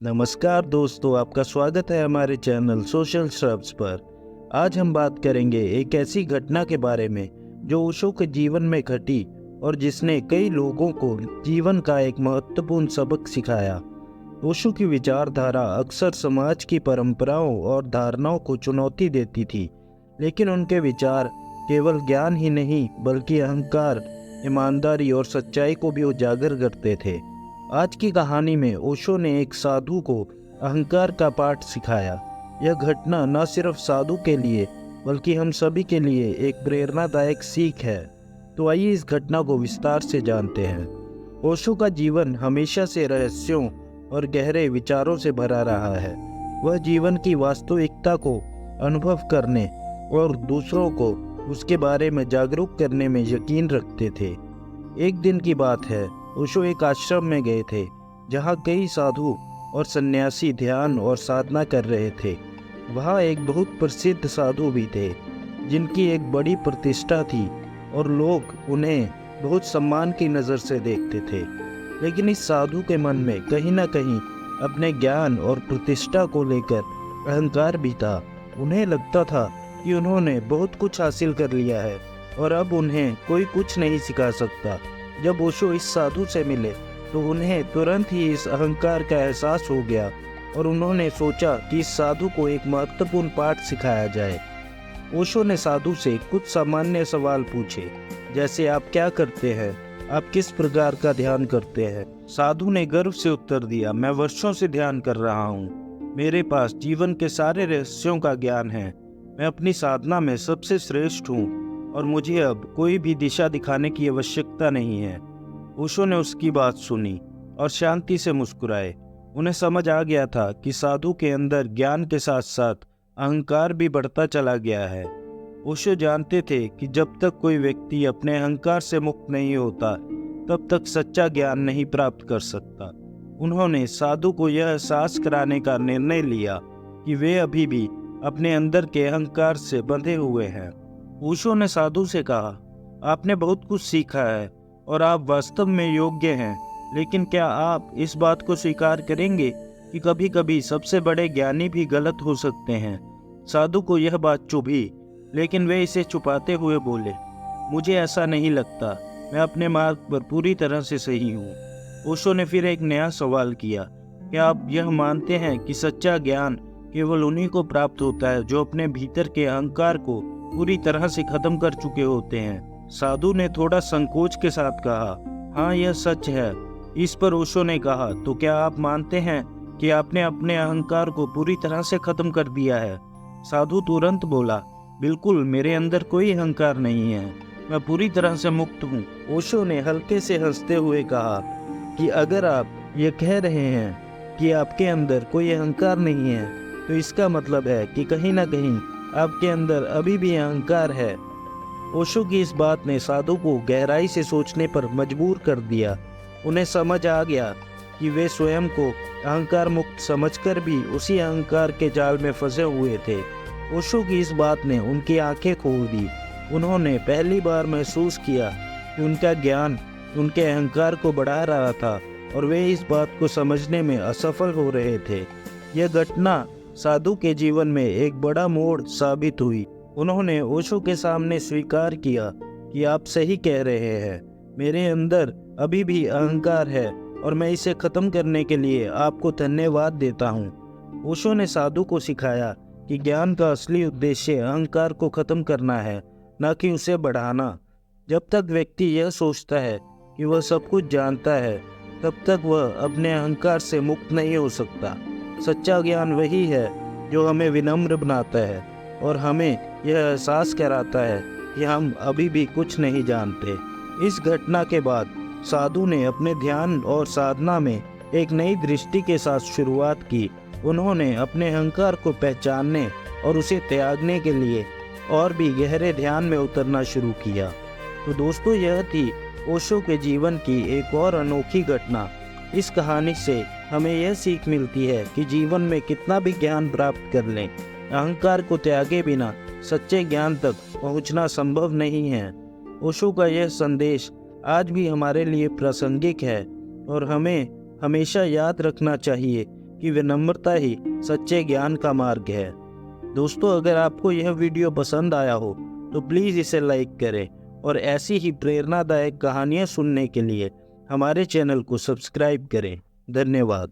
नमस्कार दोस्तों, आपका स्वागत है हमारे चैनल सोशल श्रब्स पर। आज हम बात करेंगे एक ऐसी घटना के बारे में जो ओशो के जीवन में घटी और जिसने कई लोगों को जीवन का एक महत्वपूर्ण सबक सिखाया। ओशो की विचारधारा अक्सर समाज की परंपराओं और धारणाओं को चुनौती देती थी, लेकिन उनके विचार केवल ज्ञान ही नहीं बल्कि अहंकार, ईमानदारी और सच्चाई को भी उजागर करते थे। आज की कहानी में ओशो ने एक साधु को अहंकार का पाठ सिखाया। यह घटना न सिर्फ साधु के लिए बल्कि हम सभी के लिए एक प्रेरणादायक सीख है। तो आइए इस घटना को विस्तार से जानते हैं। ओशो का जीवन हमेशा से रहस्यों और गहरे विचारों से भरा रहा है। वह जीवन की वास्तविकता को अनुभव करने और दूसरों को उसके बारे में जागरूक करने में यकीन रखते थे। एक दिन की बात है, ओशो एक आश्रम में गए थे जहाँ कई साधु और सन्यासी ध्यान और साधना कर रहे थे। वहाँ एक बहुत प्रसिद्ध साधु भी थे जिनकी एक बड़ी प्रतिष्ठा थी और लोग उन्हें बहुत सम्मान की नज़र से देखते थे। लेकिन इस साधु के मन में कहीं ना कहीं अपने ज्ञान और प्रतिष्ठा को लेकर अहंकार भी था। उन्हें लगता था कि उन्होंने बहुत कुछ हासिल कर लिया है और अब उन्हें कोई कुछ नहीं सिखा सकता। जब ओशो इस साधु से मिले तो उन्हें तुरंत ही इस अहंकार का एहसास हो गया और उन्होंने सोचा कि इस साधु को एक महत्वपूर्ण पाठ सिखाया जाए। ओशो ने साधु से कुछ सामान्य सवाल पूछे, जैसे आप क्या करते हैं, आप किस प्रकार का ध्यान करते हैं। साधु ने गर्व से उत्तर दिया, मैं वर्षों से ध्यान कर रहा हूँ, मेरे पास जीवन के सारे रहस्यों का ज्ञान है, मैं अपनी साधना में सबसे श्रेष्ठ हूँ और मुझे अब कोई भी दिशा दिखाने की आवश्यकता नहीं है। ओशो ने उसकी बात सुनी और शांति से मुस्कुराए। उन्हें समझ आ गया था कि साधु के अंदर ज्ञान के साथ साथ अहंकार भी बढ़ता चला गया है। ओशो जानते थे कि जब तक कोई व्यक्ति अपने अहंकार से मुक्त नहीं होता तब तक सच्चा ज्ञान नहीं प्राप्त कर सकता। उन्होंने साधु को यह एहसास कराने का निर्णय लिया कि वे अभी भी अपने अंदर के अहंकार से बंधे हुए हैं। ओशो ने साधु से कहा, आपने बहुत कुछ सीखा है और आप वास्तव में योग्य हैं, लेकिन क्या आप इस बात को स्वीकार करेंगे कि कभी कभी सबसे बड़े ज्ञानी भी गलत हो सकते हैं। साधु को यह बात चुभी, लेकिन वे इसे छुपाते हुए बोले, मुझे ऐसा नहीं लगता, मैं अपने मार्ग पर पूरी तरह से सही हूँ। ओशो ने फिर एक नया सवाल किया, क्या आप यह मानते हैं कि सच्चा ज्ञान केवल उन्हीं को प्राप्त होता है जो अपने भीतर के अहंकार को पूरी तरह से खत्म कर चुके होते हैं। साधु ने थोड़ा संकोच के साथ कहा, हाँ यह सच है। इस पर ओशो ने कहा, तो क्या आप मानते हैं कि आपने अपने अहंकार को पूरी तरह से खत्म कर दिया है। साधु तुरंत बोला, बिल्कुल, मेरे अंदर कोई अहंकार नहीं है, मैं पूरी तरह से मुक्त हूँ। ओशो ने हल्के से हंसते हुए कहा कि अगर आप ये कह रहे हैं कि आपके अंदर कोई अहंकार नहीं है तो इसका मतलब है कि कहीं ना कहीं आपके अंदर अभी भी अहंकार है। ओशो की इस बात ने साधु को गहराई से सोचने पर मजबूर कर दिया। उन्हें समझ आ गया कि वे स्वयं को अहंकार मुक्त समझकर भी उसी अहंकार के जाल में फंसे हुए थे। ओशो की इस बात ने उनकी आंखें खोल दी। उन्होंने पहली बार महसूस किया कि उनका ज्ञान उनके अहंकार को बढ़ा रहा था और वे इस बात को समझने में असफल हो रहे थे। यह घटना साधु के जीवन में एक बड़ा मोड़ साबित हुई। उन्होंने ओशो के सामने स्वीकार किया कि आप सही कह रहे हैं, मेरे अंदर अभी भी अहंकार है और मैं इसे खत्म करने के लिए आपको धन्यवाद देता हूँ। ओशो ने साधु को सिखाया कि ज्ञान का असली उद्देश्य अहंकार को खत्म करना है, न कि उसे बढ़ाना। जब तक व्यक्ति यह सोचता है कि वह सब कुछ जानता है, तब तक वह अपने अहंकार से मुक्त नहीं हो सकता। सच्चा ज्ञान वही है जो हमें विनम्र बनाता है और हमें यह एहसास कराता है कि हम अभी भी कुछ नहीं जानते। इस घटना के बाद साधु ने अपने ध्यान और साधना में एक नई दृष्टि के साथ शुरुआत की। उन्होंने अपने अहंकार को पहचानने और उसे त्यागने के लिए और भी गहरे ध्यान में उतरना शुरू किया। तो दोस्तों, यह थी ओशो के जीवन की एक और अनोखी घटना। इस कहानी से हमें यह सीख मिलती है कि जीवन में कितना भी ज्ञान प्राप्त कर लें, अहंकार को त्यागे बिना सच्चे ज्ञान तक पहुंचना संभव नहीं है। ओशो का यह संदेश आज भी हमारे लिए प्रासंगिक है और हमें हमेशा याद रखना चाहिए कि विनम्रता ही सच्चे ज्ञान का मार्ग है। दोस्तों, अगर आपको यह वीडियो पसंद आया हो तो प्लीज़ इसे लाइक करें और ऐसी ही प्रेरणादायक कहानियाँ सुनने के लिए हमारे चैनल को सब्सक्राइब करें। धन्यवाद।